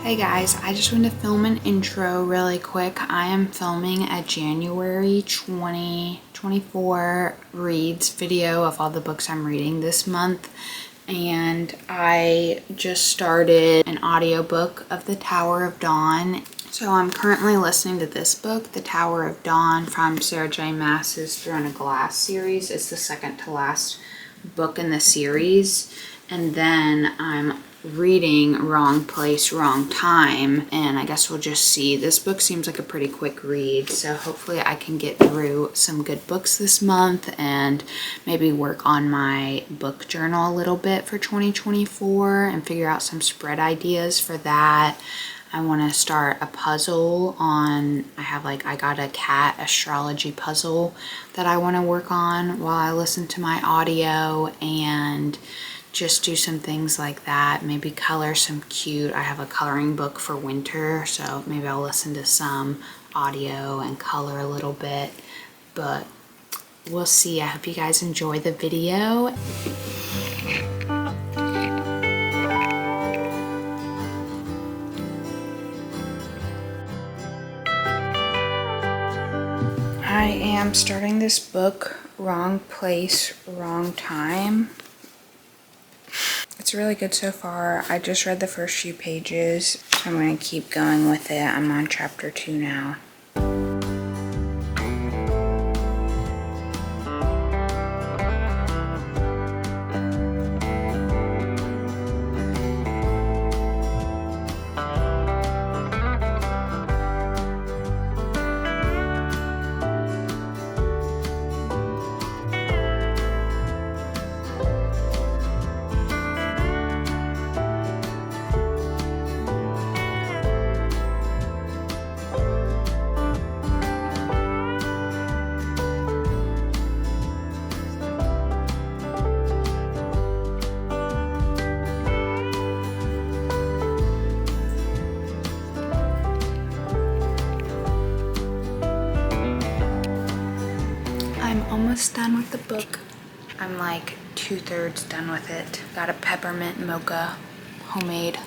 Hey guys, I just wanted to film an intro really quick. I am filming a January 2024 reads video of all the books I'm reading this month. And I just started an audiobook of The Tower of Dawn. So I'm currently listening to this book, The Tower of Dawn, from Sarah J Maas's Throne of Glass series. It's the second to last book in the series. And then I'm reading Wrong Place, Wrong Time, and I guess we'll just see. This book seems like a pretty quick read, so hopefully I can get through some good books this month and maybe work on my book journal a little bit for 2024 and figure out some spread ideas for that. I want to start a puzzle on, I got a cat astrology puzzle that I want to work on while I listen to my audio, and just do some things like that. Maybe color some cute, I have a coloring book for winter, so maybe I'll listen to some audio and color a little bit, but we'll see. I hope you guys enjoy the video. I am starting this book, Wrong Place, Wrong Time. It's really good so far. I just read the first few pages. I'm going to keep going with it. I'm on chapter 2 now. I'm almost done with the book. I'm like 2/3 done with it. Got a peppermint mocha, homemade.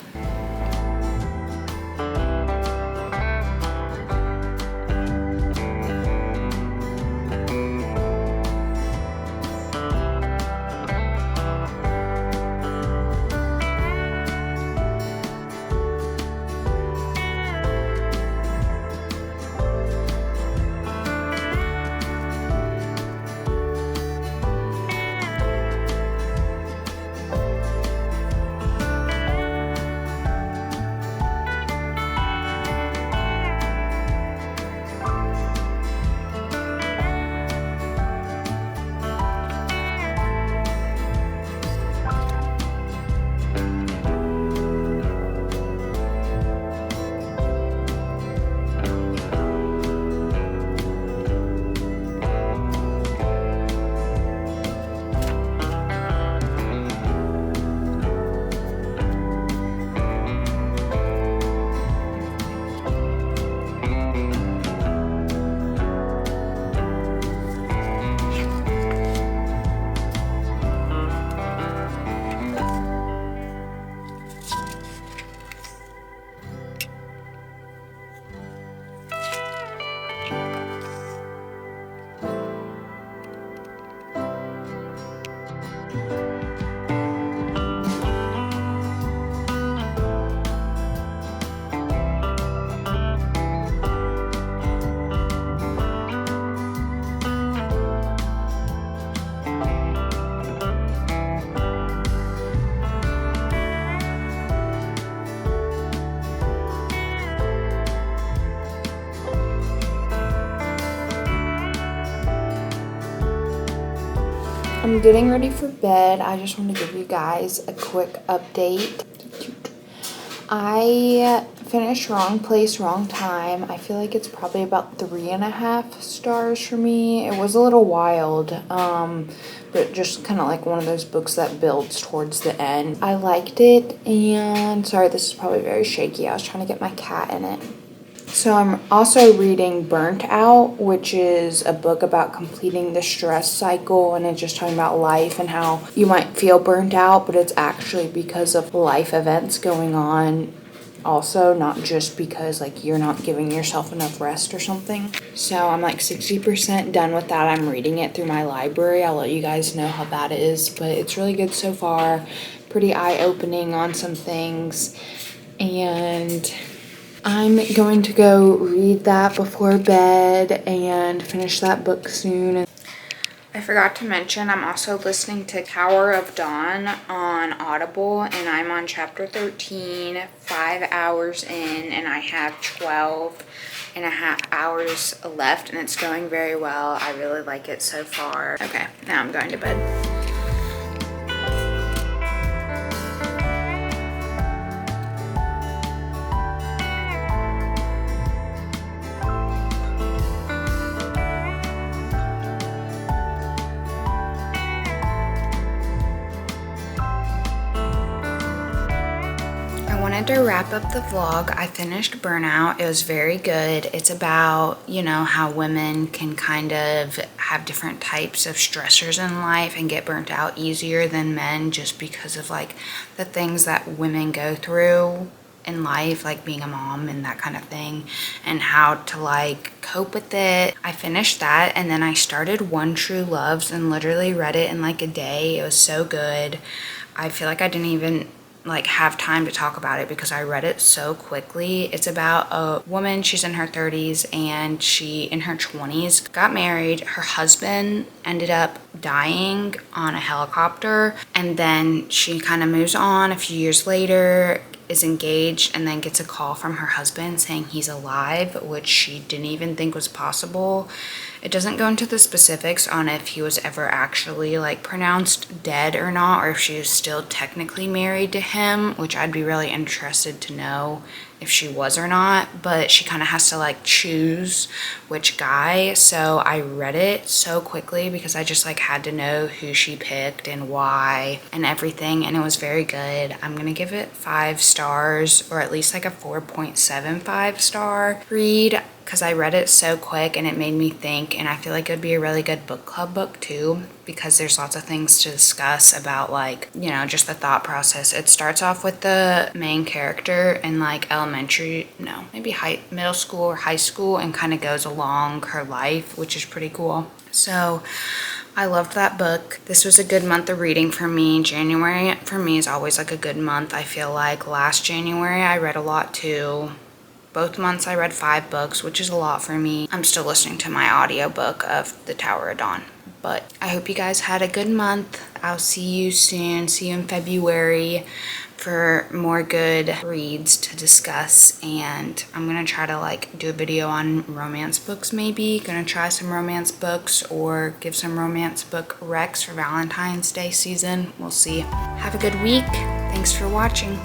I'm getting ready for bed. I just want to give you guys a quick update. I finished Wrong Place, Wrong Time. I feel like it's probably about 3.5 stars for me. It was a little wild, but just kind of like one of those books that builds towards the end. I liked it, and sorry, this is probably very shaky. I was trying to get my cat in it. So I'm also reading Burnt Out, which is a book about completing the stress cycle, and it's just talking about life and how you might feel burnt out, but it's actually because of life events going on also, not just because like you're not giving yourself enough rest or something. So I'm like 60% done with that. I'm reading it through my library. I'll let you guys know how that is, but it's really good so far. Pretty eye-opening on some things. And I'm going to go read that before bed and finish that book soon. I forgot to mention, I'm also listening to Tower of Dawn on Audible, and I'm on chapter 13, 5 hours in, and I have 12.5 hours left, and it's going very well. I really like it so far. Okay, now I'm going to bed. To wrap up the vlog, I finished Burnout. It was very good. It's about, you know, how women can kind of have different types of stressors in life and get burnt out easier than men just because of like the things that women go through in life, like being a mom and that kind of thing, and how to like cope with it. I finished that, and then I started One True Loves and literally read it in like a day. It was so good. I feel like I didn't even like have time to talk about it because I read it so quickly. It's about a woman, she's in her 30s, and she in her 20s got married. Her husband ended up dying on a helicopter, and then she kind of moves on a few years later, is engaged, and then gets a call from her husband saying he's alive, which she didn't even think was possible. It doesn't go into the specifics on if he was ever actually like pronounced dead or not, or if she was still technically married to him, which I'd be really interested to know if she was or not, but she kind of has to like choose which guy. So I read it so quickly because I just like had to know who she picked and why and everything, and it was very good. I'm gonna give it 5 stars, or at least like a 4.75 star read, because I read it so quick and it made me think, and I feel like it would be a really good book club book too, because there's lots of things to discuss about like, you know, just the thought process. It starts off with the main character in like middle school or high school, and kind of goes along her life, which is pretty cool. So I loved that book. This was a good month of reading for me. January for me is always like a good month. I feel like last January I read a lot too. Both months I read 5 books, which is a lot for me. I'm still listening to my audiobook of The Tower of Dawn. But I hope you guys had a good month. I'll see you soon. See you in February for more good reads to discuss. And I'm gonna try to like do a video on romance books maybe. Gonna try some romance books or give some romance book recs for Valentine's Day season. We'll see. Have a good week. Thanks for watching.